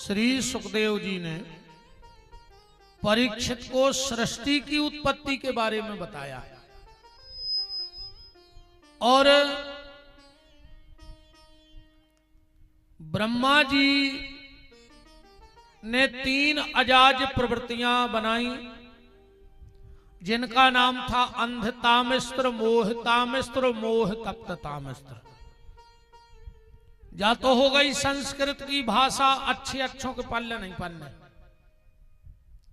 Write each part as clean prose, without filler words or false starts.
श्री सुखदेव जी ने परीक्षित को सृष्टि की उत्पत्ति के बारे में बताया है और ब्रह्मा जी ने 3 अजाज प्रवृत्तियां बनाई जिनका नाम था अंधतामिस्त्र, मोहतामिस्त्र, मोह तप्ततामिस्त्र। या तो हो गई संस्कृत की भाषा अच्छे अच्छों के पल्ले नहीं पन्ने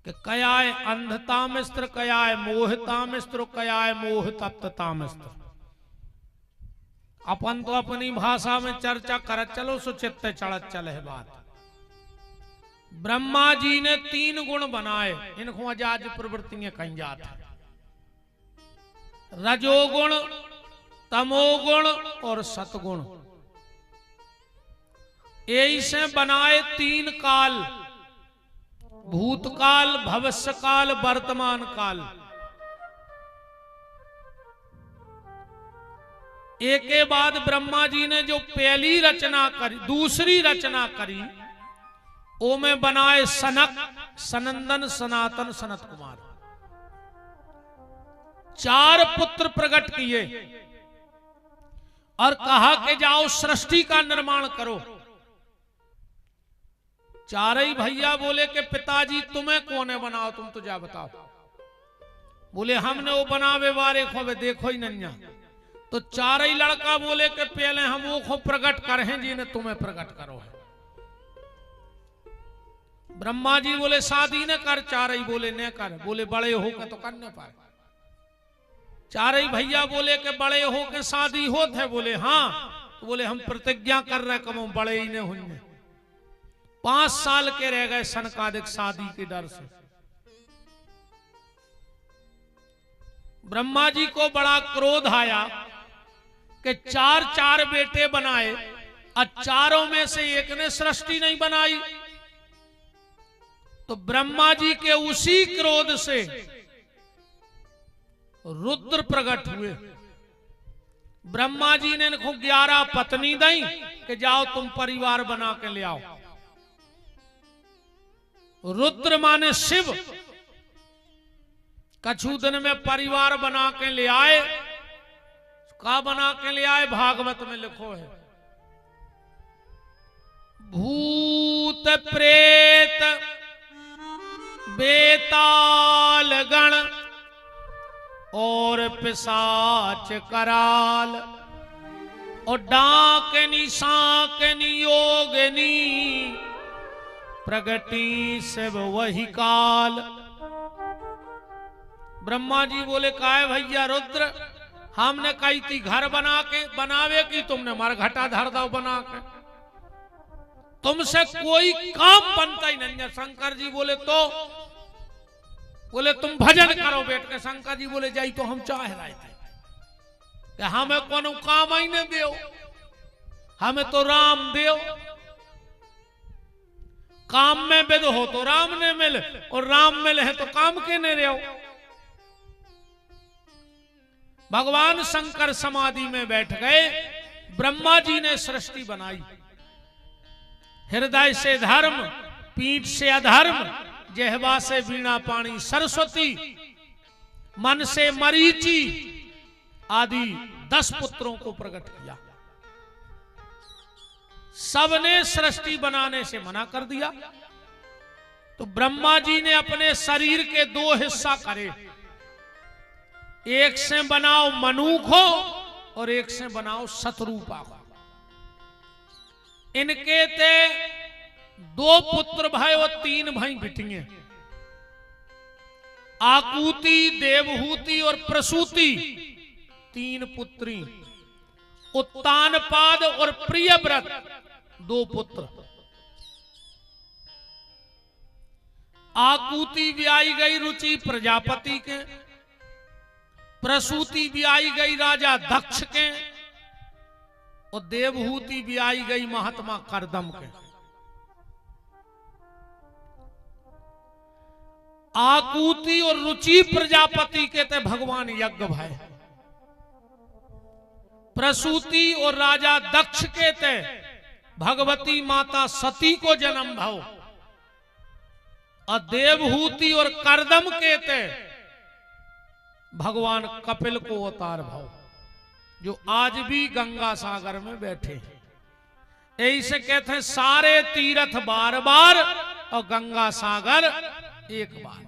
कि कया है अंधतामिस्त्र, कया है मोहतामिस्त्र, कया है मोह तप्ततामिस्त्र। अपन तो अपनी भाषा में चर्चा करत चलो सुचित्त चढ़त चल है बात। ब्रह्मा जी ने 3 गुण बनाए, इनको अजाज प्रवृत्तियां कहीं जात है। रजोगुण, तमोगुण और सतगुण। यही से बनाए 3 काल, भूतकाल, भविष्यकाल, वर्तमान काल। एक के बाद ब्रह्मा जी ने जो पहली रचना करी, दूसरी रचना करी, वो में बनाए सनक, सनंदन, सनातन, सनत कुमार। 4 पुत्र प्रकट किए और कहा कि जाओ सृष्टि का निर्माण करो। चारों भैया बोले कि पिताजी तुम्हें कौन है बनाओ, तुम तो जा बताओ। बोले हमने वो बनावे वारे को देखो ही नन्या। तो 4 लड़का बोले कि पहले हम वो को प्रकट करें जिन्हें तुम्हें प्रकट करो है। ब्रह्मा जी बोले शादी न कर, 4 बोले न कर। बोले बड़े होकर तो कर न पाए। 4 भैया बोले कि बड़े होकर शादी होत है। बोले हाँ। तो बोले हम प्रतिज्ञा कर रहे कम बड़े ही ने हुए। 5 साल के रह गए सनकादिक शादी के डर से। ब्रह्मा जी को बड़ा क्रोध आया कि 4 बेटे बनाए और 4 में से एक ने सृष्टि नहीं बनाई। तो ब्रह्मा जी के उसी क्रोध से रुद्र प्रकट हुए। ब्रह्मा जी ने इनको 11 पत्नी दी कि जाओ तुम परिवार बना के ले आओ। रुद्र माने शिव। कछु दिन में परिवार बना के ले आए। का बना के ले आए भागवत में लिखो है। भूत प्रेत बेताल गण और पिशाच कराल और डाकनी साकनी योगनी प्रगति शिव वही काल। ब्रह्मा जी बोले काय भैया रुद्र, हमने कही थी घर बनावे की, तुमने मरघटा धर दो बना के। तुमसे कोई काम बनता ही नहीं है। शंकर जी बोले तो बोले तुम भजन करो बैठ के। शंकर जी बोले जाई तो हम चाह रहे थे कि हमें कोनो काम ही न दो, हमें तो राम दो। काम में विद हो तो राम ने मिल और राम मिले है तो काम के ने रहो। भगवान शंकर समाधि में बैठ गए। ब्रह्मा जी ने सृष्टि बनाई। हृदय से धर्म, पीठ से अधर्म, जेहवा से वीणा पाणी सरस्वती, मन से मरीचि आदि 10 पुत्रों को प्रकट किया। सबने सृष्टि बनाने से मना कर दिया। तो ब्रह्मा जी ने अपने शरीर के 2 हिस्सा करे। एक से बनाओ मनुख हो और एक से बनाओ शत्रुपा हो। इनके ते 2 पुत्र भाई और 3 भाई बिटियां, आकुति, देवहूति और प्रसूति 3 पुत्री। उत्तानपाद और प्रियव्रत 2 पुत्र। आकुति भी आई गई रुचि प्रजापति के, प्रसूति भी आई गई राजा दक्ष के और देवहूति भी आई गई महात्मा करदम के। आकुति और रुचि प्रजापति के थे भगवान यज्ञ भाई। प्रसूति और राजा दक्ष के थे भगवती माता सती को जन्म भाव। और देवहूति और करदम कहते भगवान कपिल को अवतार भाव, जो आज भी गंगा सागर में बैठे हैं। यही से कहते हैं सारे तीर्थ बार बार और गंगा सागर एक बार।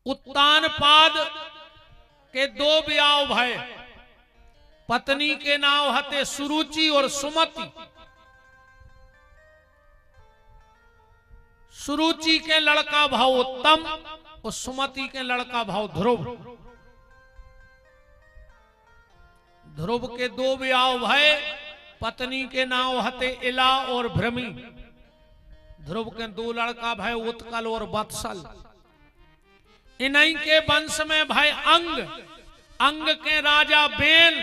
उत्तानपाद के दो ब्याह भय, पत्नी के नाम हते सुरुचि और सुमति। सुरुचि के लड़का भाव उत्तम और सुमति के लड़का भाव ध्रुव। ध्रुव के दो ब्याह भय, पत्नी के नाम हते इला और भ्रमी। ध्रुव के दो लड़का भय उत्कल और वत्सल। इन्हीं के वंश में भाई अंग, अंग के राजा बेन,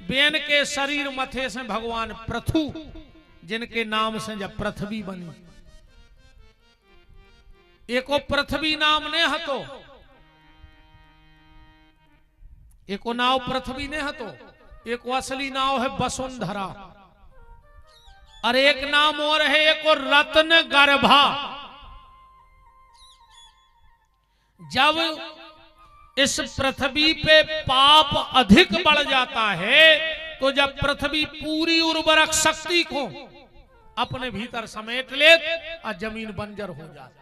बेन के शरीर मथे से भगवान पृथु, जिनके नाम से जब पृथ्वी बनी। एको पृथ्वी नाम ने हतो, एको नाव पृथ्वी ने हतो, एक असली नाव है वसुंधरा, और एक नाम और है एको रत्न गर्भा। जब इस पृथ्वी पे पाप अधिक बढ़ जाता है, तो जब पृथ्वी पूरी उर्वरक शक्ति को अपने भीतर समेट ले और जमीन बंजर हो जाती।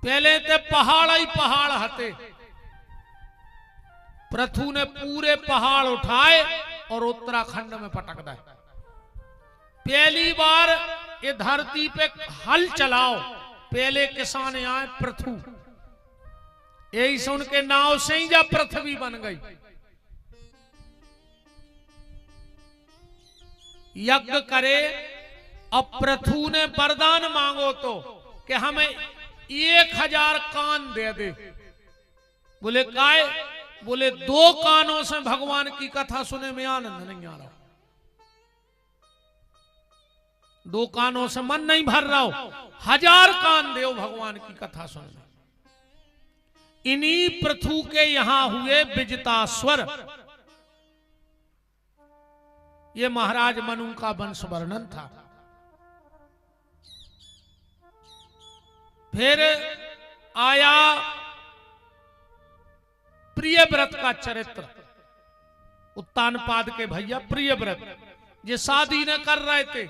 पहले ते पहाड़ ही पहाड़ हते, पृथु ने पूरे पहाड़ उठाए और उत्तराखंड में पटक दिए। पहली बार ये धरती पे हल चलाओ, पहले किसान आए पृथु, यही से उनके नाव से ही जब पृथ्वी बन गई। यज्ञ करे और पृथु ने वरदान मांगो तो कि हमें 1000 कान दे दे। बोले काय? बोले 2 कानों से भगवान की कथा सुने में आनंद नहीं आ रहा, 2 कानों से मन नहीं भर रहा हो, 1000 कान दो भगवान की कथा सुनने। इन्हीं पृथु के यहां हुए विजितास्वर। ये महाराज मनु का वंश वर्णन था। फिर आया प्रियव्रत का चरित्र। उत्तानपाद के भैया प्रियव्रत, ये शादी न कर रहे थे।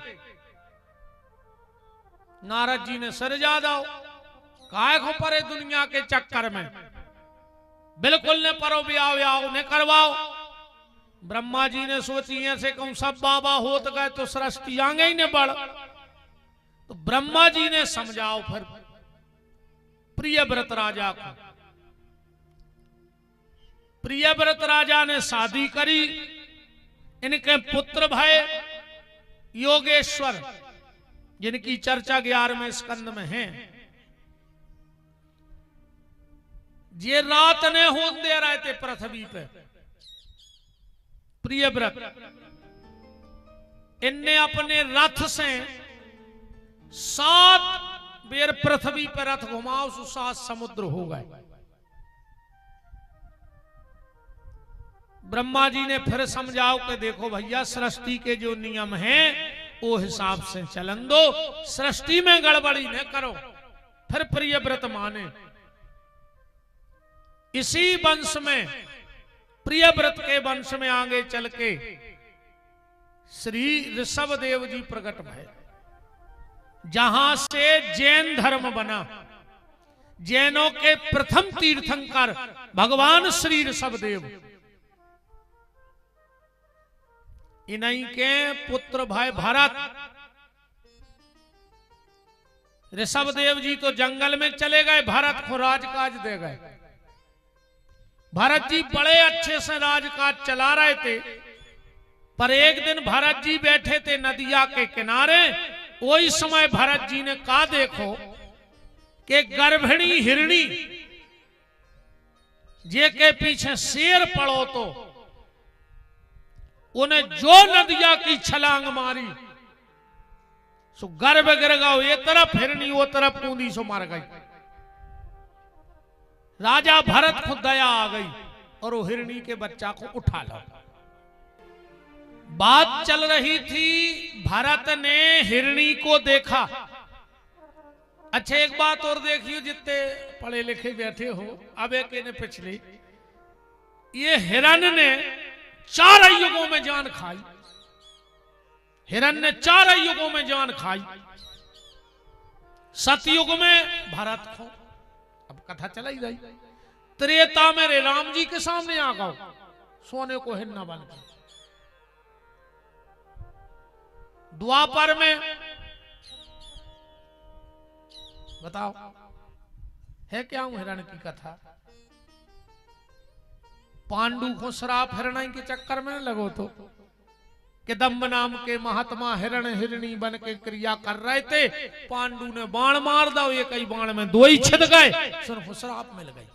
नारद जी ने सर जा दो, काहे को परे दुनिया के चक्कर में, बिल्कुल ने परो ब्याह ने करवाओ। ब्रह्मा जी ने सोची ऐसे कहूं सब बाबा होत गए तो सृष्टि आगे ही ने बढ़। तो ब्रह्मा जी ने समझाओ फिर प्रियव्रत राजा को। प्रियव्रत राजा ने शादी करी। इनके पुत्र भय योगेश्वर, जिनकी चर्चा 11वें स्कंद में है। ये रात ने होने दे रहे थे पृथ्वी पे। प्रियव्रत इनने अपने रथ से 7 बेर पृथ्वी पर रथ घुमाओ, 7 समुद्र हो गए। ब्रह्मा जी ने फिर समझाओ कि देखो भैया, सृष्टि के जो नियम हैं वो हिसाब से चलन दो, सृष्टि में गड़बड़ी न करो। फिर प्रियव्रत माने। इसी वंश में, प्रियव्रत के वंश में आगे चल के श्री ऋषभ देव जी प्रकट भये, जहां से जैन धर्म बना। जैनों के प्रथम तीर्थंकर भगवान श्री ऋषभ देव। इन्हीं के पुत्र भाई भरत। ऋषभ देव जी तो जंगल में चले गए, भरत को राजकाज दे गए। भरत जी बड़े अच्छे से राजकाज चला रहे थे, पर एक दिन भरत जी बैठे थे नदिया के किनारे। वही समय भरत जी ने कहा देखो कि गर्भिणी हिरणी जे के पीछे शेर पड़ो तो उन्हें जो नदिया की छलांग मारी सो गर्भ गिर गया, ये तरफ हिरणी वो तरफ कूदी सो मर गई। राजा भरत को दया आ गई और वो हिरणी के बच्चा को उठा लो। बात चल रही थी, भरत ने हिरणी को देखा। अच्छा एक बात और देखियो, जितने पढ़े लिखे बैठे हो, अब एक ने पिछले, ये हिरण ने 4 युगों में जान खाई। हिरण ने 4 युगों में जान खाई। सतयुग में भरत को, अब कथा चलाई गई। त्रेता में रे राम जी के सामने आ गओ सोने को हिरना बन के। द्वापर में बताओ है क्या हूं हिरण की कथा। पांडु को श्राप हिरण के चक्कर में न लगो तो, कि दम्ब नाम के महात्मा हिरण हिरणी बन के क्रिया कर रहे थे। पांडु ने बाण मार दो, ये कई बाण में 2 ही छिद गए, सिर्फ श्राप मिल गई।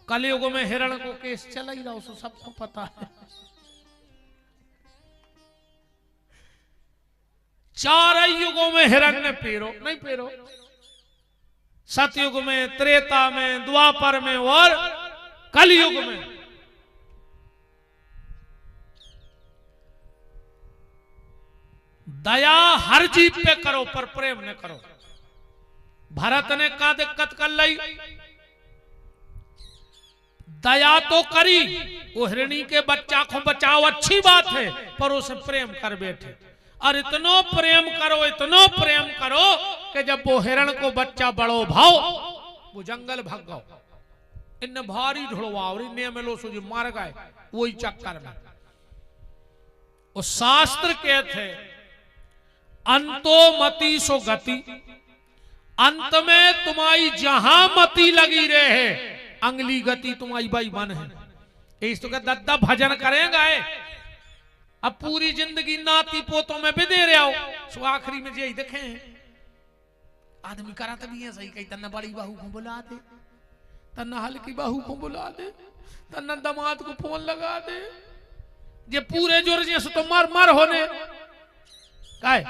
कलयुग में हिरण को केस चला ही रहा, उसको सबको पता है। 4 युगों में हिरण ने पेरो नहीं पेरो, सतयुग में, त्रेता में, द्वापर में और कलयुग में। दया हर जीव पे करो पर प्रेम न करो। भरत ने क्या दिक्कत कर ली, दया तो करी, वो हिरणी के बच्चा को बचाओ अच्छी बात है, पर उसे प्रेम कर बैठे। और इतनो प्रेम करो कि जब वो हिरण को बच्चा बड़ो भाव, वो जंगल भाग गओ। इन भारी ढुड़वाओ इन्हें मिलो सुझ मार गए वही चक्कर में। वो शास्त्र कहते अंतो मति सो गति, अंत में तुम्हारी जहां मति लगी रहे, अंगली गति तुम्हारी बाई मन है। इस तो क्या दद्दा भजन करेंगे, अब पूरी जिंदगी नाती पोतों में भी दे रहे हो, सो आखिरी में यही देखे आदमी करा तभी है सही। कही तन्ना बड़ी बहू को बुला दे, तन्ना हल्की बहू को बुला दे, तन्ना दामाद को फोन लगा दे, जे पूरे जोर से तो मर मर होने काय।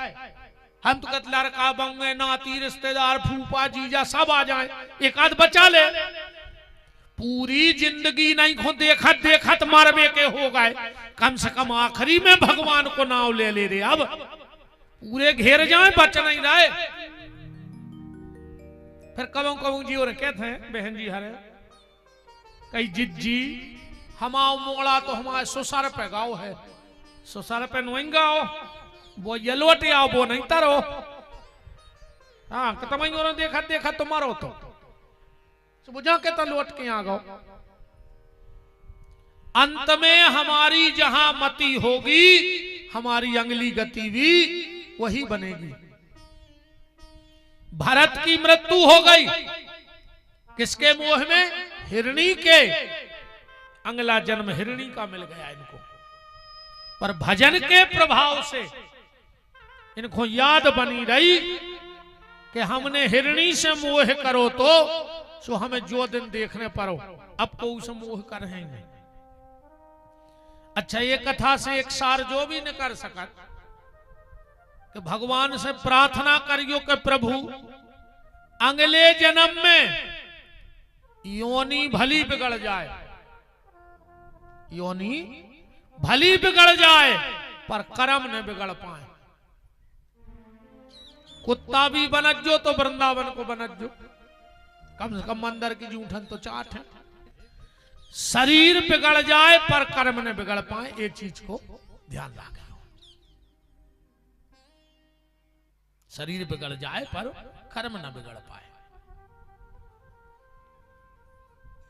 हम तो कतलार का बंगे नाती रिश्तेदार फूफा जीजा सब आ जाए, एक आध बचा ले। पूरी जिंदगी नहीं खो देखत देखत मरबे के हो गए, कम से कम आखिरी में भगवान को नाव ले ले रे। अब पूरे घेर जाए बच नहीं रहे। फिर कबों कबों जी और कहते हैं बहन जी हरे कई जिज्जी हमाओ मोड़ा तो हमारे ससुर पे गाओ है, ससुर पे नहीं गाओ, वो ये लोट आओ वो नहीं तरो। हाँ तुम्हें और देखा देखा तो मारो तो बुझा के तो लौट के आ गो। अंत में हमारी जहां मति होगी, हमारी अंगली गति भी वही बनेगी। भरत की मृत्यु हो गई किसके मोह में, हिरणी के। अगला जन्म हिरणी का मिल गया इनको, पर भजन के प्रभाव से इनको याद बनी रही कि हमने हिरणी से मोह करो तो सो हमें जो दिन देखने पड़ो, अब को उसे मोह कर हैं। अच्छा ये कथा से एक सार जो भी न कर सका कि भगवान से प्रार्थना करियो कि प्रभु अगले जन्म में योनि भली बिगड़ जाए, योनि भली बिगड़ जाए पर कर्म न बिगड़ पाए। कुत्ता भी बनज्जो तो वृंदावन को बनज्जो, कम से कम अंदर की जूठन तो चाट है। शरीर बिगड़ जाए पर कर्म न बिगड़ पाए, एक चीज को ध्यान रखें। शरीर बिगड़ जाए पर कर्म न बिगड़ पाए।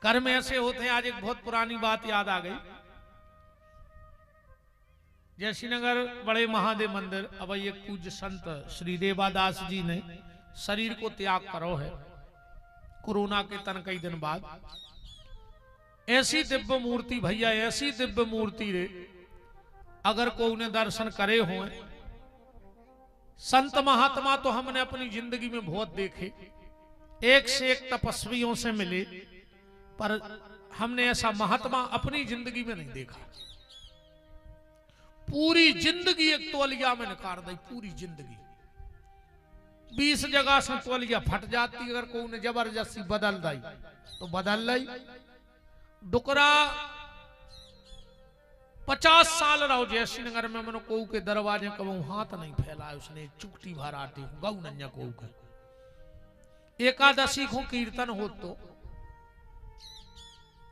कर्म ऐसे होते हैं, आज एक बहुत पुरानी बात याद आ गई। जयश्रीनगर बड़े महादेव मंदिर अब एक पूज्य संत श्री देवादास जी ने शरीर को त्याग करो है कोरोना के तन कई दिन बाद। ऐसी दिव्य मूर्ति भैया, ऐसी दिव्य मूर्ति रे, अगर को उन्हें दर्शन करे हो। संत महात्मा तो हमने अपनी जिंदगी में बहुत देखे, एक से एक तपस्वियों से मिले, पर हमने ऐसा महात्मा अपनी जिंदगी में नहीं देखा। पूरी जिंदगी एक तौलिया में निकाल दी, पूरी जिंदगी 20 जगह से तौलिया फट जाती, अगर कोई ने जबरदस्ती बदल दी तो बदल ली। डुकरा 50 साल रहो जयसी नगर में मनो को के दरवाजे कबू हाथ नहीं फैलाए उसने चुकटी भर आती हूँ गऊ नन्या को के एकादशी को कीर्तन हो तो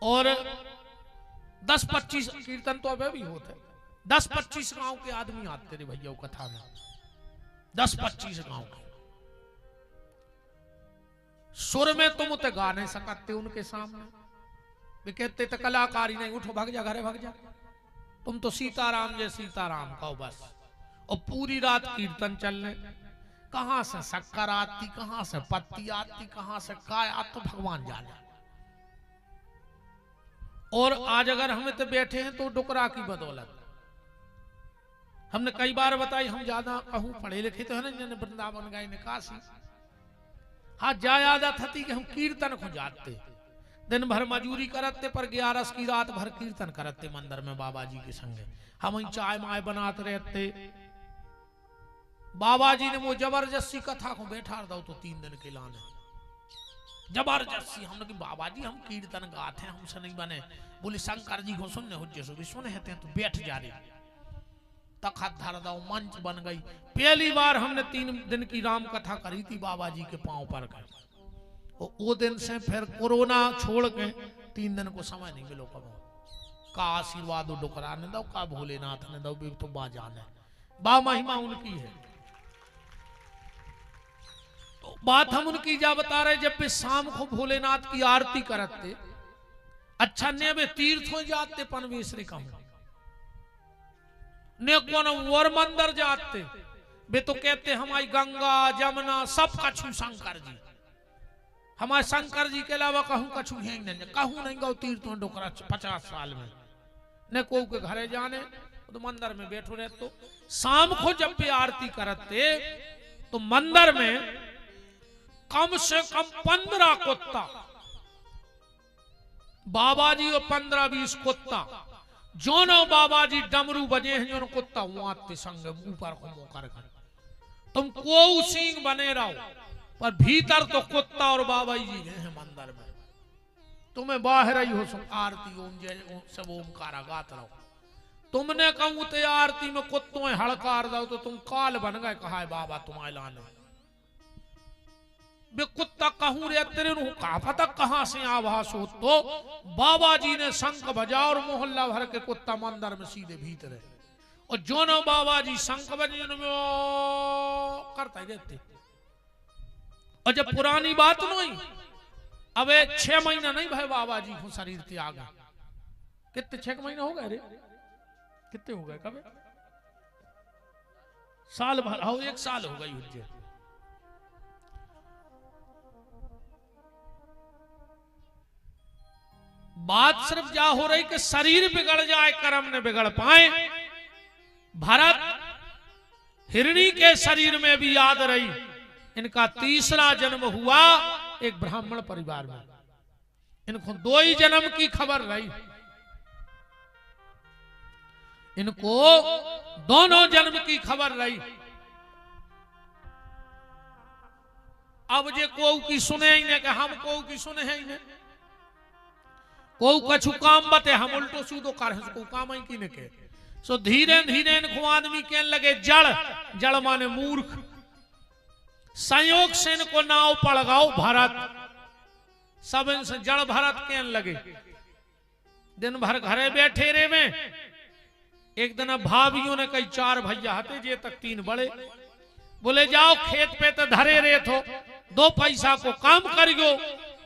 और 10-25 कीर्तन तो अबे भी होते 10-25 गांव के आदमी आते रे भैया कथा में 10-25 गांव के सुर में तुम उते गा नहीं सकते उनके सामने वे कहते तो कलाकारी नहीं उठो भाग जा घरे भाग जा तुम तो सीताराम जय सीताराम कहो बस और पूरी रात कीर्तन चलने कहां से शक्कर आती कहां से पत्ती आती कहां से काय आती तो भगवान जाने और आज अगर हम तो बैठे हैं तो डुकरा की बदौलत हमने कई बार बताई हम ज्यादा कहूं पढ़े लिखे तो है ना जिन्हें वृंदावन गए निकासी हाँ जा आदत थी कि हम कीर्तन को जाते दिन भर मजूरी करते पर 11 की रात भर कीर्तन करते मंदिर में बाबा जी के संगे हम चाय माय बनाते रहते बाबा जी ने वो जबरदस्ती कथा को बैठा दो तो 3 दिन के लाने जबरदस्ती हमने कि बाबा जी हम कीर्तन गाते हैं हमसे नहीं बने बोले शंकर जी को सुनने हो जैसे भी सुने हैं तो बैठ जा रहे तखत धर दो मंच बन गई पहली बार हमने 3 दिन की राम कथा करी थी बाबा जी के पांव पर कर वो दिन से फिर कोरोना छोड़ के 3 दिन को समय नहीं मिलो कब का आशीर्वाद डुकरा ने दो का भोलेनाथ ने दो भी तो बा जाने बा महिमा उनकी है तो बात हम उनकी जा बता रहे जब भी शाम को भोलेनाथ की आरती करते अच्छा ने वे तीर्थों जाते पनवेश्वरी का ने कौन वर मंदिर जाते वे तो कहते हमारी गंगा जमुना सब कछु शंकर जी हमारे शंकर जी के अलावा कहूं कछु है नहीं कहूं नहीं गौ तीर्थों डोकरा 50 साल में ने को के घरे जाने तो मंदिर में बैठो रहे तो शाम को जब भी आरती करते तो मंदिर में कम से कम 15 कुत्ता बाबा जी और 15-20 कुत्ता जोनो बाबा जी डमरू बजे हैं जो कुत्ता वहां संग ऊपर को मुंह कर तुम को सिंह बने रहो पर भीतर तो कुत्ता और बाबा जी हैं मंदिर में तुम्हें बाहर ही हो सो आरती ओम जय सब ओमकारा गात रहो तुमने कहूं ते आरती में कुत्तों हड़कार दो तो तुम काल बन गए कहा है बाबा तुम्हारे लाने बे कुत्ता कहूं रे तेरे का पता कहां से आवाज हो तो बाबा जी ने शंख बजा और मोहल्ला भर के कुत्ता मंदिर में सीधे भीतर है और जो न बाबा जी शंख बजे करता ही रहते और जब पुरानी बात नहीं अब 6 महीना नहीं भाई बाबा जी को शरीर त्याग कितने 6 महीना हो गए रे कितने हो गए कब साल भर हो 1 साल हो गई हुज्जे बात सिर्फ जा हो रही कि शरीर बिगड़ जाए कर्म ने बिगड़ पाए भरत हिरणी के शरीर में भी याद रही इनका 3रा जन्म हुआ एक ब्राह्मण परिवार में इनको 2 ही जन्म की खबर रही इनको दोनों जन्म की खबर रही अब जे को की सुने ही ने कि हम को की सुने ही ने को कछु काम बते हम उल्टो सीधो कर को काम ही की ने के सो धीरे धीरे इनको आदमी कहने लगे जड़ माने मूर्ख संयोग से इनको नाव पड़ गाओ भरत सब इनसे जड़ भरत कहने लगे दिन भर घरे बैठे रे में एक दिन भाभियों ने कई 4 भैया हते जे तक 3 बड़े बोले जाओ खेत पे तो धरे रे थो 2 पैसा को काम करियो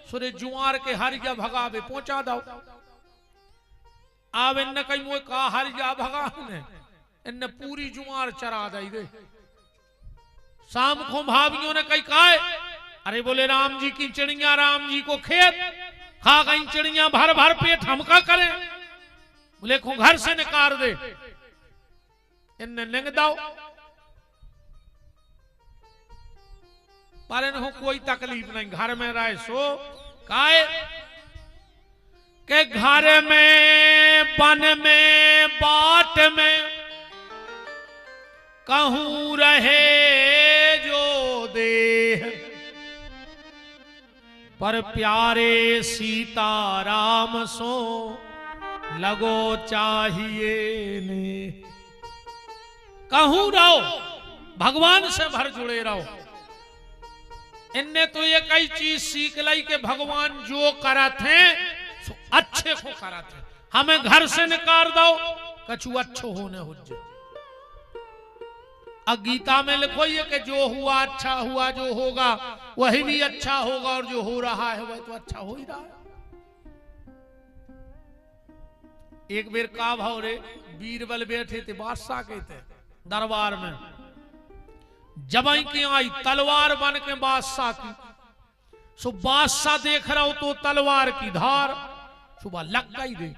सुरे जुआर के हरिया भगावे पहुंचा दो अब इन कई मोए का हरिया भगा ने इन पूरी जुआर चरा दई दे शाम को भाभियों ने कई कहा अरे बोले राम जी की चिड़िया राम जी को खेत खा गई चिड़िया भर भर पेट हम का करें बोले को घर से निकाल दे इनने लिंग दाओ पर इनको कोई तकलीफ नहीं घर में रहे सो काए के घर में बन में बाट में कहूं रहे जो देह पर प्यारे सीताराम सो लगो चाहिए ने। कहूं रहो भगवान से भर जुड़े रहो। इनने तो ये कई चीज सीख लाई कि भगवान जो करा थे सो अच्छे को करा थे। हमें घर से निकाल दो कछु अच्छो होने हो जाए। अब गीता में लिखो ये कि जो हुआ अच्छा हुआ, जो होगा वही भी अच्छा होगा, और जो हो रहा है वह तो अच्छा हो ही रहा है। एक बेर का भाव रे, बीरबल बैठे थे बादशाह के थे दरबार में। जबाई की आई तलवार बन के बादशाह की। सो बादशाह देख रहा हो तो तलवार की धार सुबह लग गई दे।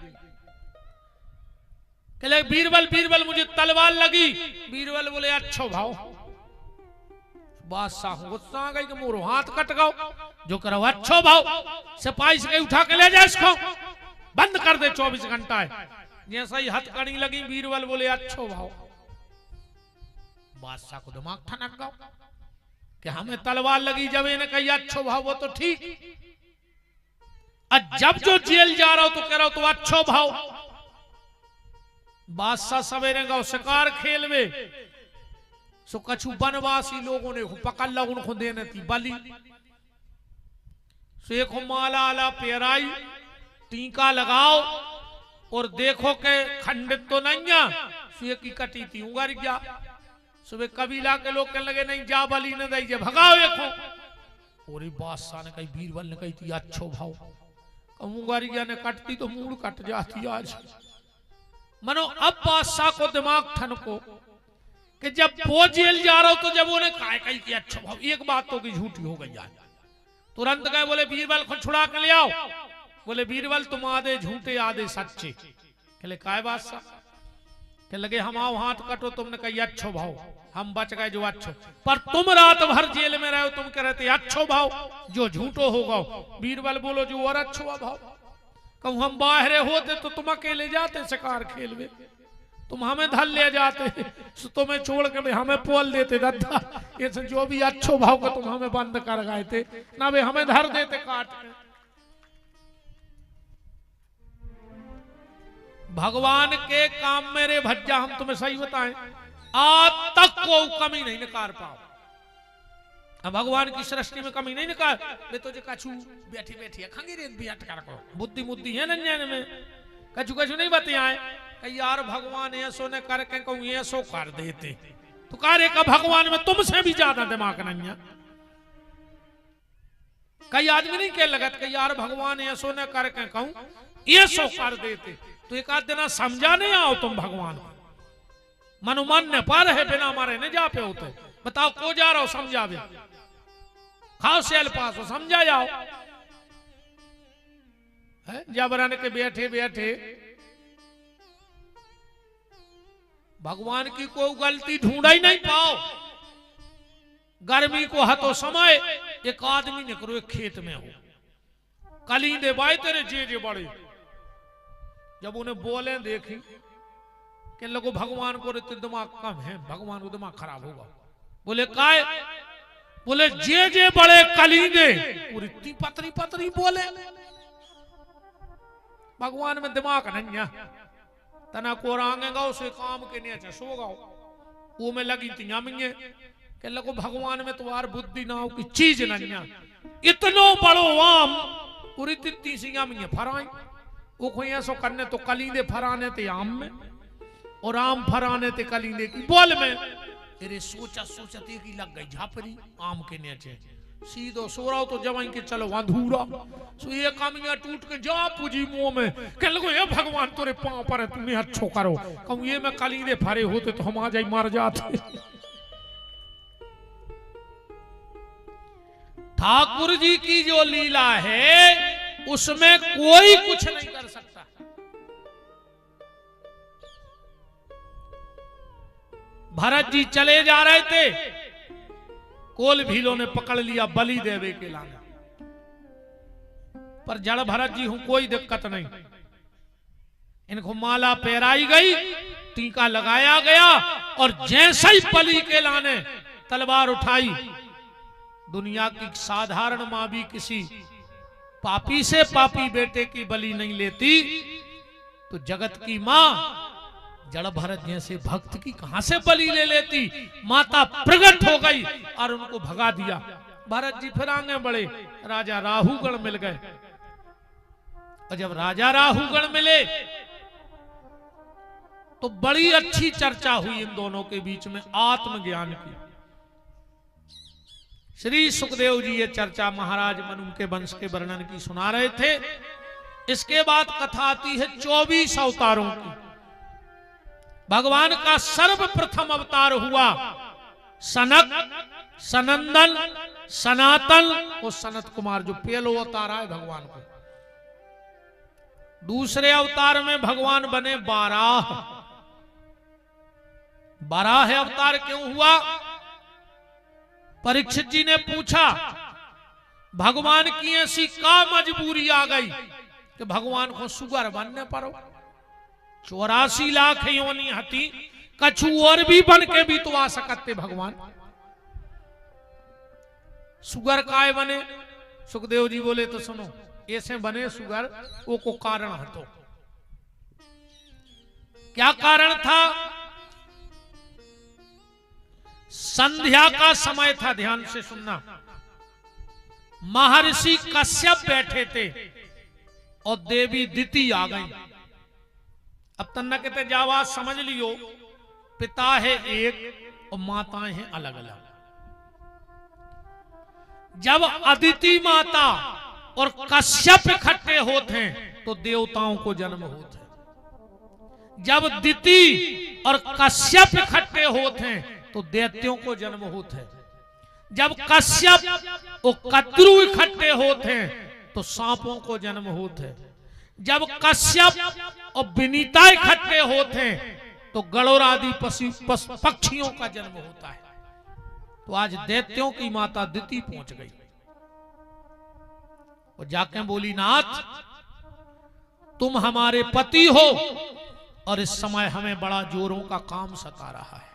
कहले बीरबल बीरबल मुझे तलवार लगी। बीरबल बोले अच्छो भाव। बादशाह गुस्सा आ गई कि मोरो हाथ कट गो। जो करो अच्छो भाव। सिपाही से उठा के ले जा इसको, बंद कर दे 24 घंटा है। जैसा ही हथकड़ी लगी बीरबल बोले अच्छो भाव। बादशाह को दिमाग ठनक गया कि हमें तलवार लगी, जब इन्हें कही अच्छो भाव वो तो ठीक। जब जो जेल जा रहा हो तो कह रहा हो तो अच्छो भाव। बादशाह सवेरे गौ शिकार खेलवे। सो कछु वनवासी लोगों ने पकड़ ला, उनको देने थी बलि। सो एक माला आला पेराई, टीका लगाओ और देखो के खंडित तो नहीं है। की कटी थी उंगर गया। सुबह कबीला के लोग कहने लगे नहीं जा बलि न दीजिए, भगाओ देखो। और बादशाह ने कही, बीरबल ने कही थी अच्छो भाव। उंगारिया ने कटती तो मूड कट जाती आज। मनो अब बादशाह को दिमाग ठनको कि जब वो जेल जा रहा हो तो जब उन्हें कहा कही कि अच्छो भाव, एक बात तो की झूठी हो गई आज। तुरंत गए बोले बीरबल को छुड़ा के ले आओ। बोले बीरबल तुम आधे झूठे आधे सच्चे। कहले काय बादशाह? कह लगे हम आओ हाथ कटो। तुमने कही अच्छो भाव, हम बच गए जो अच्छो। पर तुम रात भर जेल में रहे हो, तुम कह रहे थे अच्छो भाव, जो झूठो होगा। बीरबल बोलो जो और अच्छो भाव। कहूं हम बाहर होते तो तुम अकेले जाते शिकार खेलवे, तुम हमें धल ले जाते, तुम्हें छोड़ के हमें पोल देते दद्दा। ये जो भी अच्छो भाव को तुम हमें बंद कर गए थे ना, वे हमें धर देते काट के। भगवान के काम में रे भज्जा हम तुम्हें सही बताएं, आज तक को कमी नहीं निकाल पाओ। अब भगवान की सृष्टि में कमी नहीं निकाल। वे तो जो कछु बैठी बैठी खंगी रेत भी अटका को बुद्धि मुद्धि है नंजन में, कछु कछु नहीं बताए कि यार भगवान ऐसो ने करके कहूं ऐसो कर देते तो कार्य का भगवान में तुमसे भी ज्यादा दिमाग नहीं है। कई आदमी नहीं कह लगत कि यार भगवान ऐसो ने करके कहूं ऐसो कर देते तो एक आध दिन समझा नहीं आओ तुम भगवान को। मनुमान ने पार है बिना मारे नहीं जा पे होते। बताओ को जा रहा हो समझावे, खाओ सेल पास हो समझा जाओ। जबरन के बैठे बैठे भगवान की कोई गलती ढूंढा ही नहीं पाओ। गर्मी को हतो समय एक आदमी ने करो एक खेत में हो, कलींदे बाई तेरे जे बड़े। जब उन्हें बोले देखी कि लोगों भगवान को दिमाग कम है, भगवान को दिमाग खराब होगा। बोले काय? बोले जे बड़े कलींदे पूरी इतनी पतरी पतरी बोले। भगवान में दिमाग नहीं है। तना को रांगेगा उसे काम के नीचे सो गाओ वो में लगी थी मिंगे के लगो भगवान में तुम्हार बुद्धि ना हो की चीज नहीं है। इतनो बड़ो आम पूरी तित्ती सी मिंगे फराई वो कोई ऐसो करने तो कलींदे फराने थे आम में और आम फराने थे कलींदे की बोल में। तेरे सोचा सोचते की लग गई झापरी आम के नीचे सीधो सो रहा हो तो जवाई के चलो अधूरा सो ये कामिया टूट के जा पूजी मुंह में कह लगो ये भगवान तोरे पांव पर है तुम्हें अच्छो करो। कहूं ये मैं कलींदे फरे होते तो हम आ जाए मर जाते। ठाकुर जी की जो लीला है उसमें कोई कुछ नहीं कर सकता। भरत जी चले जा रहे थे, कोल भीलों ने पकड़ लिया बलि देवे के लाने पर जड़ भरत जी हूं कोई दिक्कत नहीं। इनको माला पहराई गई, टीका लगाया गया और जैसे ही बलि के लाने तलवार उठाई। दुनिया की साधारण मां भी किसी पापी से पापी बेटे की बलि नहीं लेती। तो जगत की मां जड़ भरत जैसे भक्त की कहां से बलि ले लेती। माता प्रकट हो गई और उनको भगा दिया। भरत जी फिर आगे बढ़े, राजा राहुगण मिल गए। और जब राजा राहुगण मिले तो बड़ी अच्छी चर्चा हुई इन दोनों के बीच में आत्मज्ञान की। श्री सुखदेव जी ये चर्चा महाराज मनु के वंश के वर्णन की सुना रहे थे। इसके बाद कथा आती है 24 अवतारों की। भगवान का सर्वप्रथम अवतार हुआ सनक, सनंदन, सनातन और सनत कुमार, जो पहलो अवतार है भगवान को। दूसरे अवतार में भगवान बने बाराह। बाराह अवतार क्यों हुआ? परीक्षित जी ने पूछा भगवान की ऐसी का मजबूरी आ गई कि भगवान को सुगर बनने पड़ो। 84 लाख योनि हती, कछु और भी बन के भी तो आ सकते भगवान। सुगर काय बने? सुखदेव जी बोले तो सुनो, ऐसे बने सुगर वो को कारण हतो। क्या कारण था? संध्या का समय था, ध्यान से सुनना। महर्षि कश्यप बैठे थे और देवी दिति आ गई। अब तन्ना कहते जावा समझ लियो, पिता है एक और माताएं हैं अलग अलग। जब अदिति माता और कश्यप इकट्ठे होते हैं तो देवताओं को जन्म होता है। जब दिति और कश्यप इकट्ठे होते हैं तो दैत्यों को जन्म होता है। जब कश्यप और कद्रु इकट्ठे होते हैं तो सांपों को जन्म होता है। जब कश्यप और विनीता इकट्ठे होते हैं तो गणोर आदि पक्षियों का जन्म होता है। तो आज दैत्यों की माता दिति पहुंच गई और जाके बोली, नाथ तुम हमारे पति हो और इस समय हमें बड़ा जोरों का काम सता रहा है,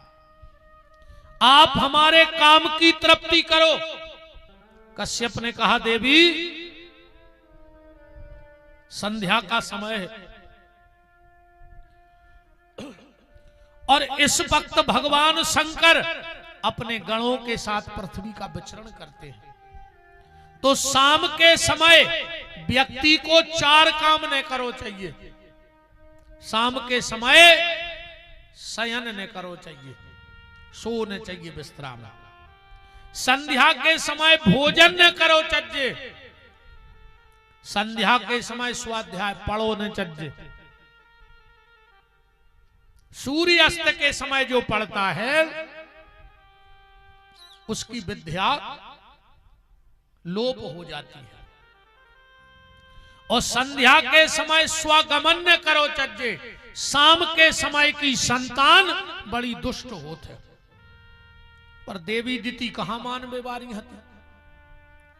आप हमारे काम की तृप्ति करो। कश्यप ने कहा, देवी संध्या का समय है और इस वक्त भगवान शंकर अपने गणों के साथ पृथ्वी का विचरण करते हैं। तो शाम के समय व्यक्ति को 4 काम न करो चाहिए। शाम के समय शयन न करो चाहिए, सोने चाहिए विश्राम। संध्या के समय भोजन न करो चाहिए। संध्या के समय स्वाध्याय पढ़ो न चाहिए। सूर्य अस्त के समय जो पढ़ता है उसकी विद्या लोप हो जाती है। और संध्या के समय स्वगमन न करो चाहिए। शाम के समय की संतान बड़ी दुष्ट होते है। पर देवी दिति कहां मान बेवारी हती।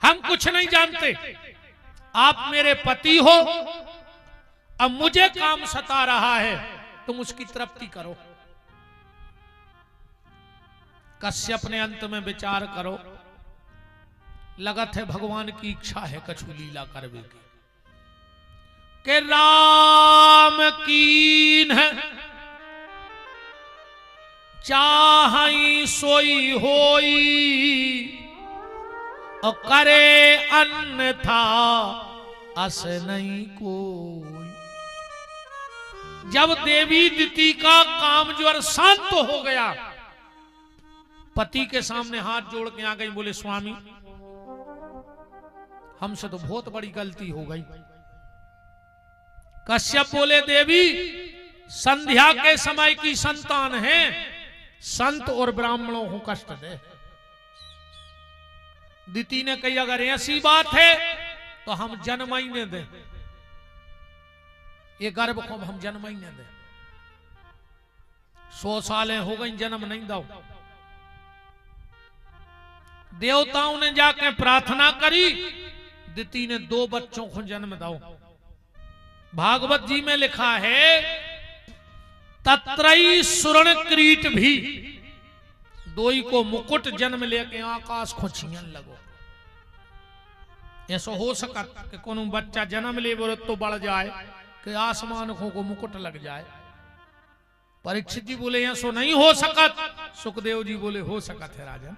हम कुछ नहीं जानते, आप मेरे पति हो, अब मुझे काम सता रहा है, तुम उसकी तृप्ति करो। कश्यप ने अंत में विचार करो, लगत है भगवान की इच्छा है कछु लीला करवे की। के राम कीन है चाहई सोई होई और करे अन्यथा अस नहीं कोई। जब देवी दिति का काम ज्वर शांत हो गया, पति के सामने हाथ जोड़ के आ गई, बोले स्वामी हमसे तो बहुत बड़ी गलती हो गई। कश्यप बोले, देवी संध्या के समय की संतान है, संत और ब्राह्मणों को कष्ट दे। दिति ने कही, अगर ऐसी बात है तो हम जन्म ही न दें, ये गर्भ को हम जन्म ही न दें। 100 सालें हो गई जन्म नहीं दो। देवताओं ने जाकर प्रार्थना करी, दिति ने 2 बच्चों को जन्म दो। भागवत जी में लिखा है, तत्रई सुरण क्रीट भी, 2 को मुकुट जन्म लेके आकाश को छीन लगो। ऐसा हो सका कि कोनो बच्चा जन्म ले तो बढ़ जाए, कि आसमान को मुकुट लग जाए। परीक्षित जी बोले ऐसो नहीं हो सकत। सुखदेव जी बोले हो सकत है राजन,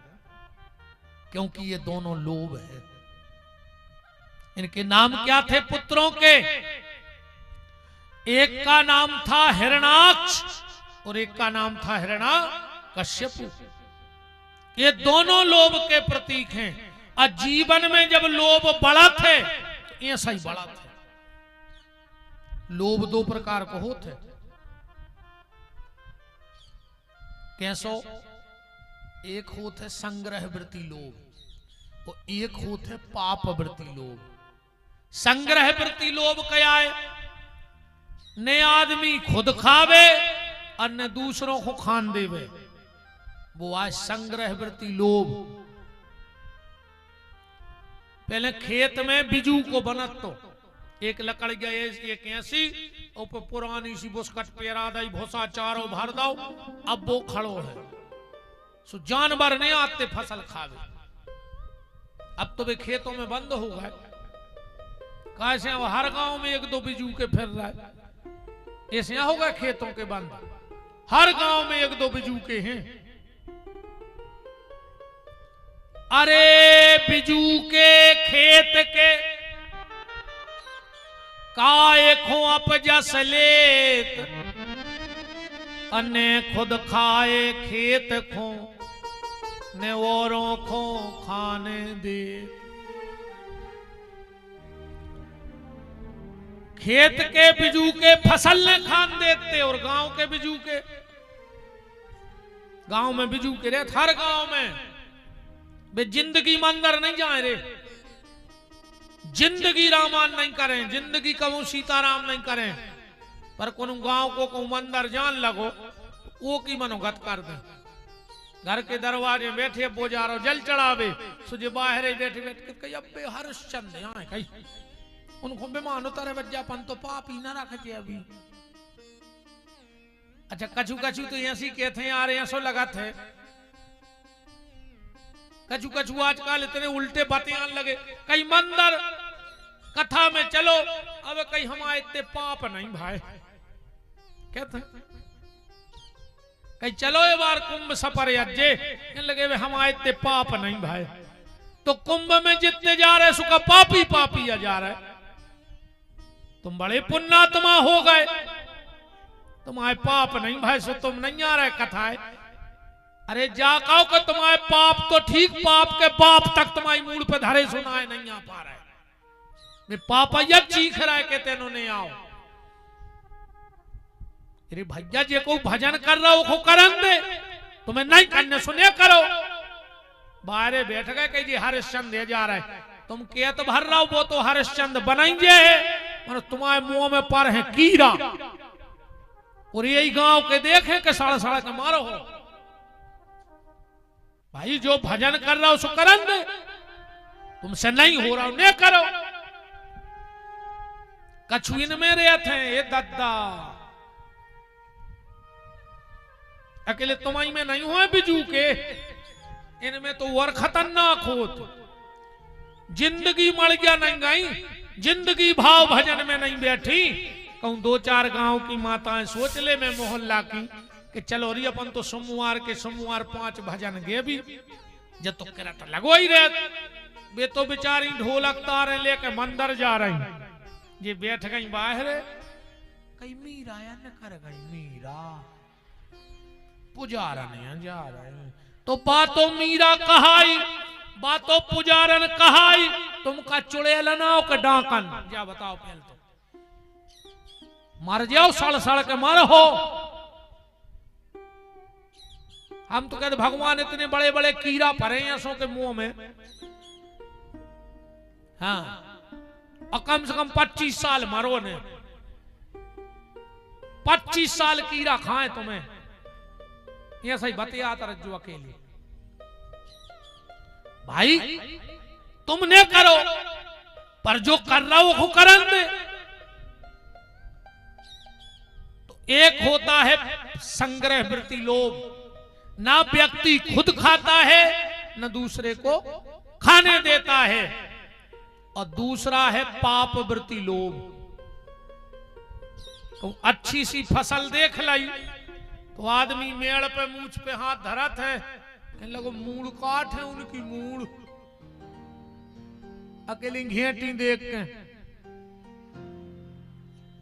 क्योंकि ये दोनों लोभ है। इनके नाम क्या थे पुत्रों के? एक का नाम था हिरणाक्ष और एक का नाम था हिरण्यकश्यपु। ये दोनों लोभ के प्रतीक हैं। और जीवन में जब लोभ बढ़त है तो ऐसा ही बढ़त है। लोभ दो प्रकार को होते, कैसो? एक होते है संग्रह वृत्ति लोभ और एक होते है पाप वृत्ति लोभ। संग्रह वृत्ति लोभ क्या है? ने आदमी खुद खावे और न दूसरों को खान देवे, वो आज संग्रह वृत्ति लोभ। पहले खेत में बिजू को बनत तो एक लकड़ गए एक ऐसी ऊपर पुरानी सी बुस्कट पेरा दई भूसा चारों भर दो, अब वो खड़ो है सो जानवर नहीं आते फसल खावे। अब तो वे खेतों में बंद हो गए। कैसे हर गांव में एक दो बिजू के फिर रहा है, ऐसे होगा खेतों के बंद। हर गांव में एक दो बिजू के हैं। अरे बिजू के खेत के काय खो अपजस लेत, अन्य खुद खाए खेत खो ने औरों को खाने दे। खेत के बिजू के फसल ने खान देते और गांव के बिजू के, गांव में बिजू के रहते हर गांव में। वे जिंदगी मंदिर नहीं जाए रे, जिंदगी रामान नहीं करें, जिंदगी कहूं सीताराम नहीं करें, पर को गांव को मंदिर जान लगो वो की मनोगत कर दे। घर के दरवाजे बैठे बोजारो जल चढ़ावे, सुजे बाहर बैठे बैठे कही अबे हरिश्चंद्र यहाँ है कही उनको बेमान उतारे बज्जापन तो पाप ही ना रखे अभी। अच्छा कछु कछु तो ऐसी कहते हैं यार ऐसो लगा थे। कछु कछु आजकल इतने उल्टे बातें आने लगे। कई मंदिर कथा में चलो, अब कई हमारे इतने पाप नहीं भाई कहते कहीं चलो ये बार कुंभ सफर अज्जे लगे वे हमारे इतने पाप नहीं भाई। तो कुंभ में जितने जा रहे सुखा पापी पापी जा रहे। तुम बड़े पुण्यात्मा हो गए, तुम्हारे पाप नहीं भाई सो तुम नहीं आ रहे कथाएं। अरे जाकाओ का तुम्हारे पाप तो ठीक, पाप के बाप तक तुम्हारी मूड पे धरे सुनाए नहीं आ पा रहे। वे पापा या चीख रहा है कहते इन्होंने आओ। अरे भैया जी को भजन कर रहा हो करन दे, तुम्हें नहीं करने सुने करो। बाहरे बैठ गए कही जी हरिश्चंद्र जा रहा है, तुम क्या तो भर रहा हो वो तो हरिश्चंद्र बनाएंगे है, तुम्हारे मुंह में पर है कीड़ा। और यही गांव के देखे के साड़ा साड़ा के मारो हो। भाई जो भजन कर रहा हो सो करन दे, तुमसे नहीं हो रहा नहीं करो। कछु इनमें रहते हैं ये दद्दा, अकेले तुम्हारी में नहीं हुए बिजू के, इनमें तो और खतरनाक होत। जिंदगी मर गया नहीं गई, जिंदगी भाव भजन में नहीं बैठी। कहूं दो चार गांव की माताएं सोच ले मैं मोहल्ला की कि चलो री अपन तो सोमवार के सोमवार 5 भजन गे भी जब तो करा तो लगो ही रहे। वे तो बेचारी ढोलक तारे लेके मंदिर जा रही, ये बैठ गई बाहर कहीं मीरा या न कर गई मीरा पुजारन नहीं जा रहे। तो बातों मीरा कहाई बातों पुजारन कहाई, तुमका चुड़ैल ना का डाकन जा बताओ पहले तो मर जाओ सड़ सड़ के मर हो। हम तो कहते भगवान इतने बड़े बड़े कीड़ा भरे ऐसों के मुंह में। हाँ और कम से कम 25 साल मरो ने, 25 साल कीड़ा खाए तुम्हें, ये सही बतिया तरज्जो अकेले। भाई तुमने करो पर जो कर रहा हो वो करन दे। तो एक होता है संग्रह वृत्ति लोभ, ना व्यक्ति खुद खाता है न दूसरे को खाने देता है। और दूसरा है पाप वृत्ति लोभ, तो अच्छी सी फसल देख लाई तो आदमी मेड़ पे मूछ पे हाथ धरत है, कहने लगो मूड़ काट है उनकी मूड़, अकेली घेटी देख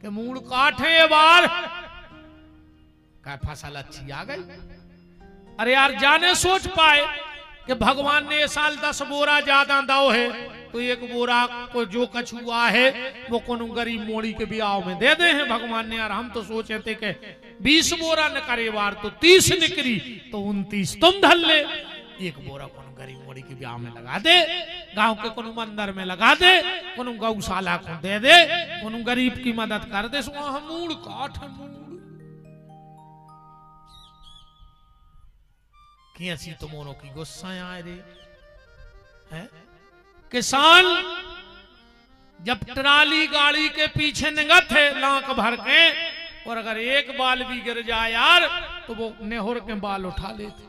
के मूड़ काट है ये बार, क्या फसल अच्छी आ गई। अरे यार जाने सोच पाए कि भगवान ने ये साल 10 बोरा ज्यादा दाओ है तो एक बोरा को जो कछुआ है वो कोनो गरीब मोड़ी के ब्याह में दे दे हैं भगवान ने। यार हम तो सोचे थे कि 20 बोरा न करे बार तो 30 निकली तो 29 तुम धल ले, एक बोरा कोनो गरीब मोड़ी के ब्याह में लगा दे, गांव के कोनो मंदिर में लगा दे, कोनो गौशाला को दे दे, कोनो गरीब की मदद कर दे। मूड़ काट है मूड़ कैसी तुमों की गुस्सा आए रे है। किसान जब ट्राली गाड़ी के पीछे निगत है लाख भर के, और अगर एक बाल भी गिर जाए यार तो वो नेहुर के बाल उठा लेते।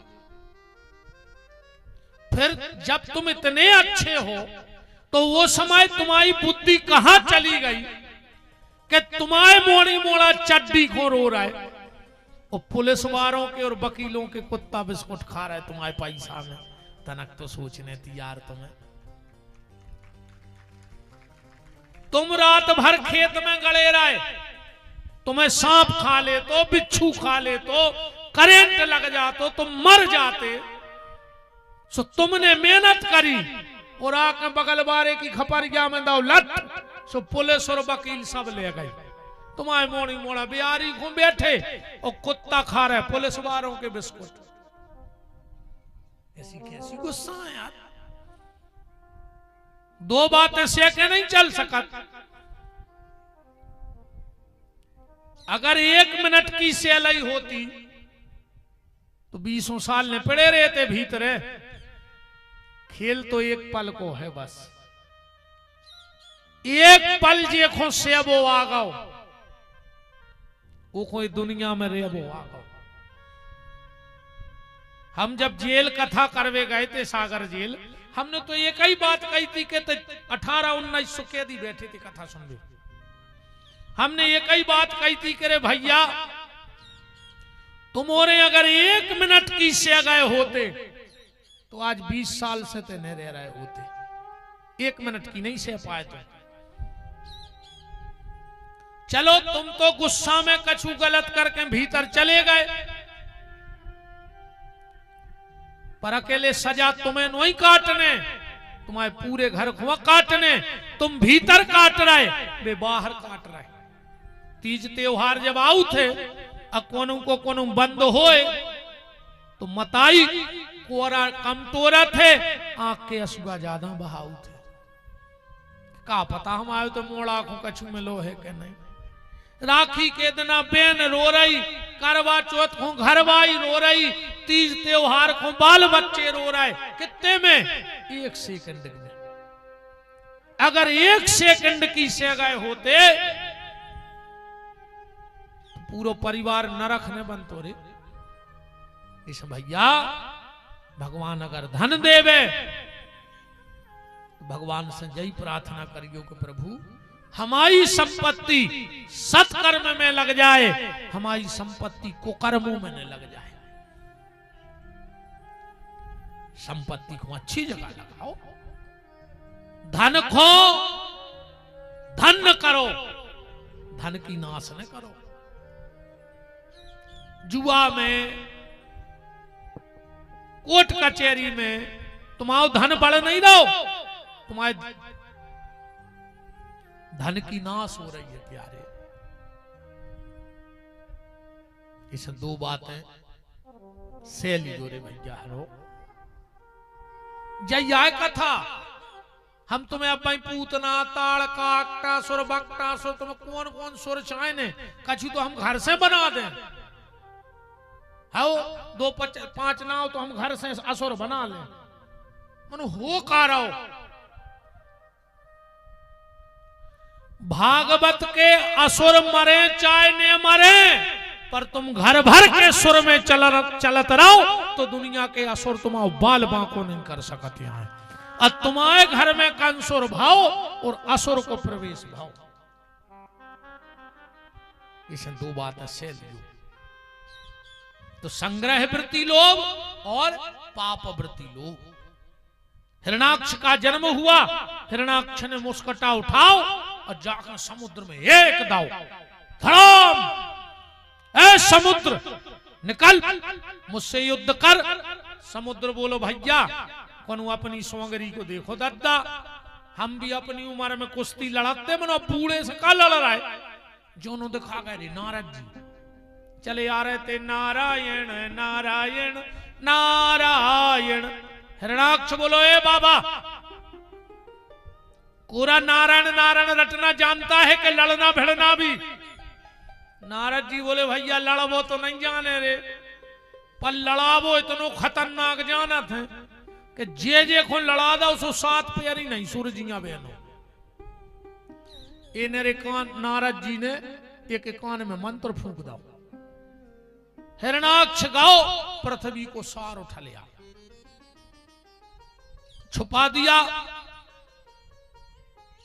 फिर जब तुम इतने अच्छे हो तो वो समय तुम्हारी बुद्धि कहां चली गई कि तुम्हारे मोड़ी मोड़ा चड्डी को रो रहा है और पुलिस वालों के और वकीलों के कुत्ता बिस्कुट खा रहा है तुम्हारे पैसा में। तनक तो सोचने थी यार तुम्हें, तुम रात भर खेत में गड़े रहे, तुम्हें सांप खा ले तो बिच्छू खा ले तो करंट लग जातो तुम मर जाते। सो तुमने मेहनत करी और आके बगल बारे की खपरिया में दाओ लट, सो पुलिस और वकील सब ले गए। तुम्हारे मोड़ी मोड़ा बिहारी घूम बैठे और कुत्ता खा रहे पुलिस वालों के बिस्कुट। ऐसी कैसी गुस्सा है यार। दो बातें सेके नहीं चल सकत। अगर 1 मिनट की सेलाई होती तो 20 साल ने पड़े रहते भीतर। खेल तो एक पल को है बस, एक पल देखो सेबो आ गओ वो कोई दुनिया में रेबो आ गओ। हम जब जेल कथा करवे गए थे सागर जेल, हमने तो एक ही बात कही थी कि 18-19 कैदी बैठे थे कथा सुन। हमने एक ही बात कही थी कि रे भैया तुम्हारे अगर 1 मिनट की से गए होते तो आज 20 साल से ते नहीं रह रहे होते। 1 मिनट की नहीं से पाए तो चलो तुम तो गुस्सा में कछु गलत करके भीतर चले गए, पर अकेले सजा तुम्हें नहीं काटने, तुम्हारे पूरे घर को काटने। तुम भीतर काट रहे वे बाहर काट रहे। तीज त्योहार जब आऊ थे कोनो को कोनो बंद होए तो मताई कोरा कम तोरा थे, आंख के अश्रुआ ज्यादा बहाऊ थे। का पता हम आए तो मोड़ा को कछु में लोहे के नहीं। राखी के दिना बेन रो रही, करवा चौथ को घरवाई रो रही, तीज त्योहार को बाल बच्चे रो रहे। कितने में? 1 सेकंड में। अगर 1 सेकंड की से गए होते पूरा परिवार नरक ने बनतो रे। इस भैया भगवान अगर धन देवे भगवान से यही प्रार्थना करियो कि प्रभु हमारी संपत्ति सत्कर्म में लग जाए, हमारी संपत्ति कुकर्मों में न लग जाए। संपत्ति को अच्छी जगह लगाओ, धन खो धन न करो, धन की नाश न करो। जुआ में कोर्ट कचहरी में तुम्हारा धन बढ़ नहीं रहो, तुम्हारे धन की नाश हो रही है प्यारे। इस 2 बातें से लीजो रे भैया। हरो जय कथा हम तुम्हें अब पूतना ताड़ काकटा सुर बकटा सुर तुम्हें कौन कौन सुर चाहे ने कछु तो हम घर से बना दें। हाओ 2-5 नाव तो हम घर से असुर बना लें। मनु हो का रहो भागवत के असुर मरे चाहे न मरे, पर तुम घर भर के सुर में चलत रहो तो दुनिया के असुर तुम्हारा बाल बांको नहीं कर सकते हैं। और तुम्हारे घर में कंसुर भाव और असुर को प्रवेश भाव। इसे दो बात से लियो। तो संग्रह वृत्ति लोभ और पाप वृत्ति लोभ। हिरणाक्ष का जन्म हुआ, हिरणाक्ष ने मुस्कटा उठाओ और जाकर समुद्र में एक दाव, धड़ाम, ऐ समुद्र निकल, मुझसे युद्ध कर। समुद्र बोलो भैया कौन अपनी सोंगरी को देखो दद्दा, हम भी अपनी उम्र में कुश्ती लड़ते मनो, बूढ़े से का लड़ रहा है। जोनो दिखा गए नारद जी चले आ रहे थे, नारायण नारायण नारायण। हिरणाक्ष बोलो ए बाबा, पूरा नारायण नारायण रटना जानता है कि लड़ना भिड़ना भी? नारद जी बोले भैया लड़बो तो नहीं जाने रे, पर लड़ावो इतनो खतरनाक जाना थे कि जे को लड़ा दो उसको 7 पैर ही नहीं सूरजिया बहनो। ये मेरे कान नारद जी ने एक कान में मंत्र फूंक दो, हिरणाक्ष गाओ, पृथ्वी को सार उठा लिया, छुपा दिया,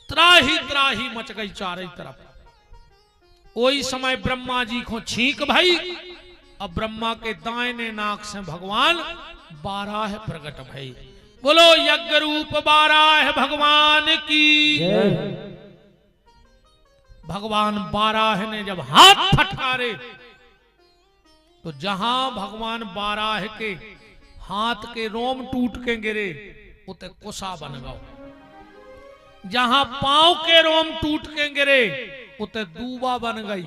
त्राही त्राही मच गई चारों तरफ। वही समय ब्रह्मा जी को छींक भाई, अब ब्रह्मा के दाहिने नाक से भगवान 12 प्रकट भई। बोलो यज्ञ रूप 12 भगवान की। भगवान 12 ने जब हाथ फटकारे तो जहां भगवान 12 के हाथ के रोम टूट के गिरे उते कुसा बन गओ, जहां पांव के रोम टूट के गिरे उते दूबा बन गई,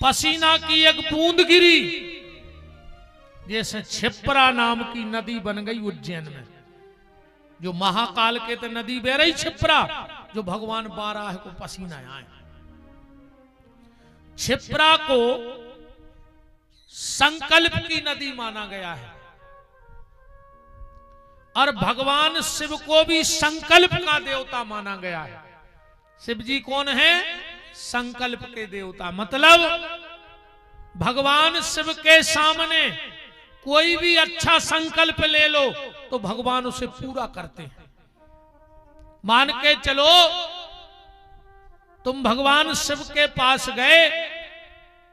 पसीना की एक बूंद गिरी जैसे छिप्रा नाम की नदी बन गई उज्जैन में, जो महाकाल के तो नदी बह रही छिप्रा, जो भगवान 12 को पसीना आए। छिप्रा को संकल्प की नदी माना गया है और भगवान शिव को भी संकल्प का देवता माना गया है। शिव जी कौन है? संकल्प के देवता। मतलब भगवान शिव के सामने कोई भी अच्छा संकल्प ले लो तो भगवान उसे पूरा करते हैं। मान के चलो तुम भगवान शिव के पास गए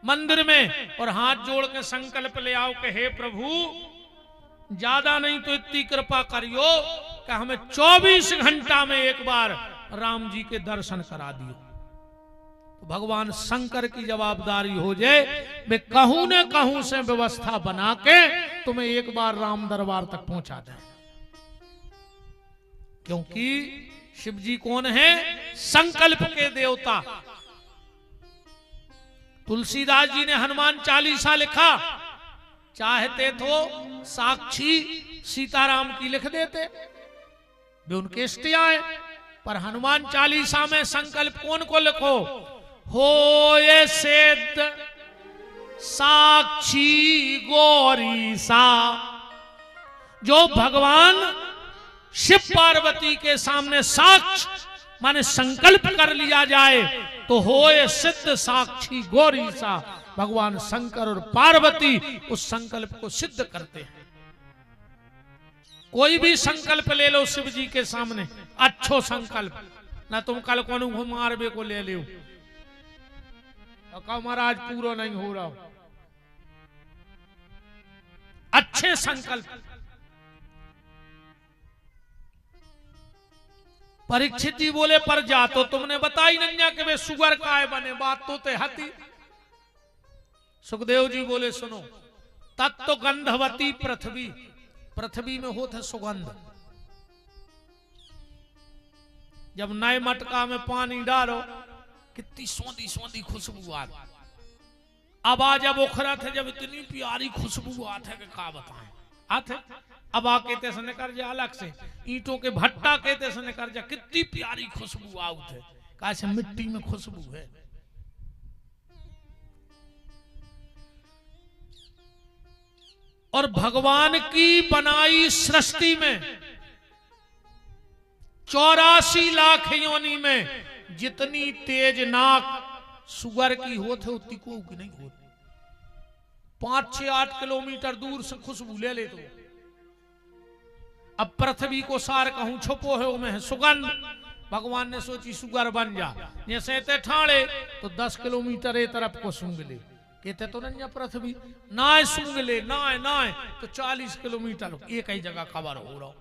मंदिर में और हाथ जोड़ के संकल्प ले आओ कि हे प्रभु ज्यादा नहीं तो इतनी कृपा करियो कि हमें 24 घंटा में एक बार राम जी के दर्शन करा दियो। तो भगवान शंकर की जवाबदारी हो जाए, वे कहूं न कहूं से व्यवस्था बना के तुम्हें एक बार राम दरबार तक पहुंचा दें। क्योंकि शिव जी कौन है? संकल्प के देवता। तुलसीदास जी ने हनुमान चालीसा लिखा, चाहते तो साक्षी सीताराम की लिख देते, वे उनके इष्टियां हैं, पर हनुमान चालीसा में संकल्प कौन को लिखो? हो ये सिद्ध साक्षी गौरी सा। जो भगवान शिव पार्वती के सामने साक्ष माने संकल्प कर लिया जाए तो होए सिद्ध साक्षी गौरी सा। भगवान शंकर और पार्वती उस संकल्प को सिद्ध करते हैं। कोई भी संकल्प ले लो शिव जी के सामने, अच्छो संकल्प, ना तुम कल को मारबे को ले लो और कहो महाराज पूरा नहीं हो रहा, अच्छे संकल्प। परीक्षित जी बोले पर जा तो तुमने बताई नन्या कि वे सुगर काय बने, बात तो ते हती। सुखदेव जी बोले सुनो, तत्व गंधवती पृथ्वी, पृथ्वी में होता सुगंध। जब नए मटका में पानी डालो कितनी सौंधी सौंधी खुशबू आती। अब आज जब उखरा थे जब इतनी प्यारी खुशबू आते कि का बताएं आते। अब आ कहते से निकल जा अलग से, ईंटों के भट्टा कहते से निकल जा, कितनी प्यारी खुशबू आउत है, कैसे मिट्टी में खुशबू है। और भगवान की बनाई सृष्टि में 84 लाख योनि में जितनी तेज नाक सुगर की होते उतनी को नहीं होती। 5-6-8 किलोमीटर दूर से खुशबू ले ले तो अब पृथ्वी को सार कहूं छुपो है में है सुगंध, भगवान ने सोची सुगर बन जा, जैसे ते ठाणे तो 10 किलोमीटर ए तरफ को सूंघ ले, कहते तो नहीं पृथ्वी ना सूंघ ले ना तो 40 किलोमीटर एक ही जगह कवर हो रहा।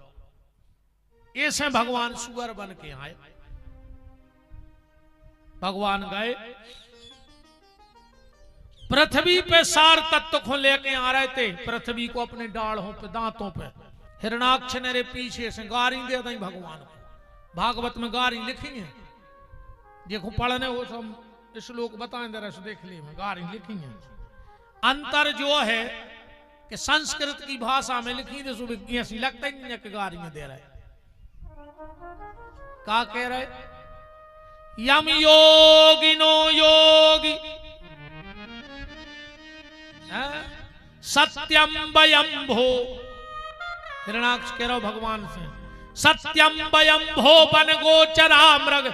ऐसे भगवान सुगर बन के आए। भगवान गए पृथ्वी पे सार तत्व को लेके आ रहे थे, पृथ्वी को अपने डाढ़ों पे दांतों पे। हिरणाक्ष ने रे पीछे से गारी दे दी भगवान को। भागवत में गारी लिखी है, देखो पढ़ने हो सब श्लोक बताएं जरा से देख लिए, गारी लिखी है। अंतर जो है कि संस्कृत की भाषा में लिखी थी, सुबह ऐसी लगता ही नहीं कि गारी में दे रहे। क्या कह रहे? यम योगिनो योगी सत्यम वयम भो। हिरणाक्ष कह रहा भगवान से, सत्यम वयम भो बन गोचरा मृग,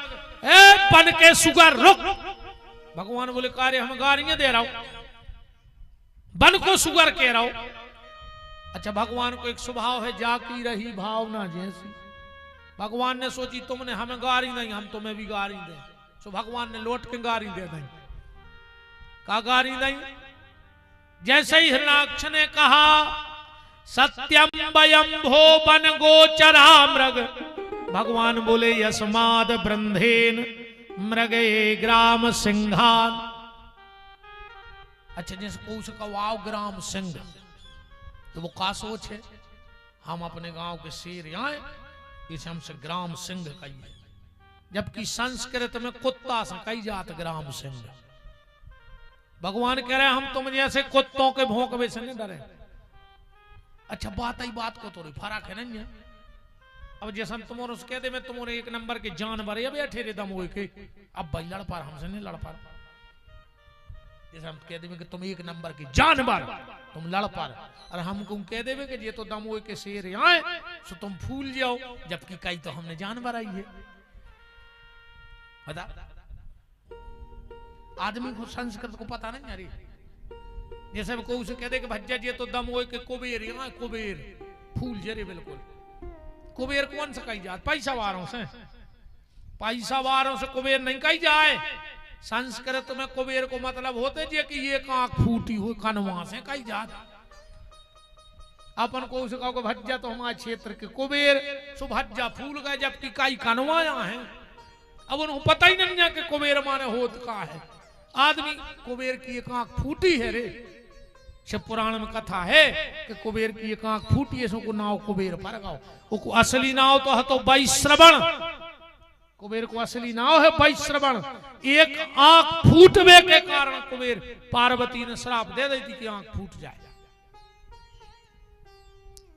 बन के सुगर रुक। भगवान बोले कार्य हम गारियां दे रहा हूं, बन को सुगर कह रहा हूं। अच्छा, भगवान को एक स्वभाव है जाकी रही भावना जैसी। भगवान ने सोची तुमने हमें गारी नहीं, हम तुम्हें भी गारी दें। सो भगवान ने लौट के गारी दे दी। का गारी नहीं? जैसे ही हिरणाक्ष ने कहा सत्यम वयम भो बन गोचरा मृग, भगवान बोले यस्माद ब्रंधेन मृगे ग्राम सिंहान। अच्छा, जैसे पूछ का वाव ग्राम सिंह, तो वो का सोच है हम अपने गांव के शेर आए, इसे हमसे ग्राम सिंह कहिए, जबकि संस्कृत में कुत्ता से कही जात ग्राम सिंह। भगवान कह रहे हम तुम जैसे कुत्तों के भौंकवे से नहीं डरे। अच्छा, बात ही बात को थोड़ी फर्क है नहीं है। अब जैसे हम तुम्हारे कह दे मैं तुम्हारे एक नंबर के जानवर है बैठे रे दम हो के, अब भाई लड़ पार हमसे नहीं लड़ पार। जैसे हम कह देवे कि तुम एक नंबर के जानवर तुम लड़ पार, और हम तुम कह देवे कि ये तो दम हो के शेर आए सो तुम फूल जाओ, जबकि कई तो हमने जानवर आई है। बता, आदमी को संस्कृत को पता नहीं। अरे जैसे को उसे कह दे कि भज्जा जी तो दम हो के कुबेर, यहाँ कुबेर फूल जरे बिल्कुल। कुबेर कौन सा कही जात? पैसा वारों से, पैसा वारों से कुबेर नहीं कही जाए। संस्कृत में कुबेर को मतलब होते जी कि ये आंख फूटी हुई कनवा से कही जात। अपन को उसे कहो भज्जा तो हमारे क्षेत्र के कुबेर, सो भज्जा फूल गए, जबकि कई कनवाया है। अब उनको पता ही नहीं है कि कुबेर माने होत का है। आदमी कुबेर की एक आंख फूटी है रे, शिव पुराण में कथा है कि कुबेर की एक आंख फूटी है, सो नाव कुबेर पर गाओ। वो असली नाव तो है तो वैश्रवण, कुबेर को असली नाव है वैश्रवण। एक आंख फूटने के कारण कुबेर पार्वती ने श्राप दे दी थी कि आंख फूट जाए।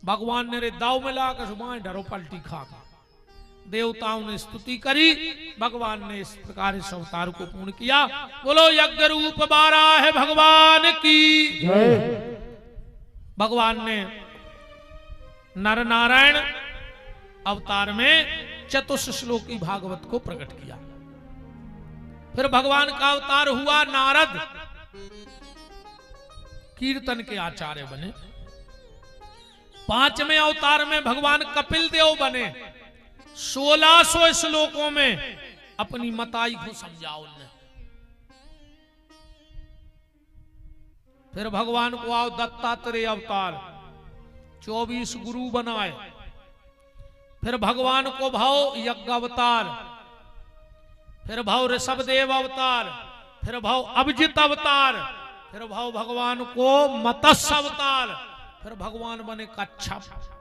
भगवान ने रे दाव में ला कर सुबह डरो पलटी खा, देवताओं ने स्तुति करी। भगवान ने इस प्रकार इस अवतार को पूर्ण किया। बोलो यज्ञ रूप बारा है भगवान की। भगवान ने नर नारायण अवतार में चतुश्लोकी भागवत को प्रकट किया। फिर भगवान का अवतार हुआ नारद, कीर्तन के आचार्य बने। 5वें अवतार में भगवान कपिल देव बने। 1600 श्लोकों में अपनी मताई को समझा उन्होंने। फिर भगवान को आओ दत्तात्रेय अवतार, 24 गुरु बनाए। फिर भगवान को भाव यज्ञ अवतार, फिर भाव ऋषभदेव अवतार, फिर भाव अभिजित अवतार, फिर भाव भगवान को मत्स्य अवतार, फिर भगवान बने कच्छप।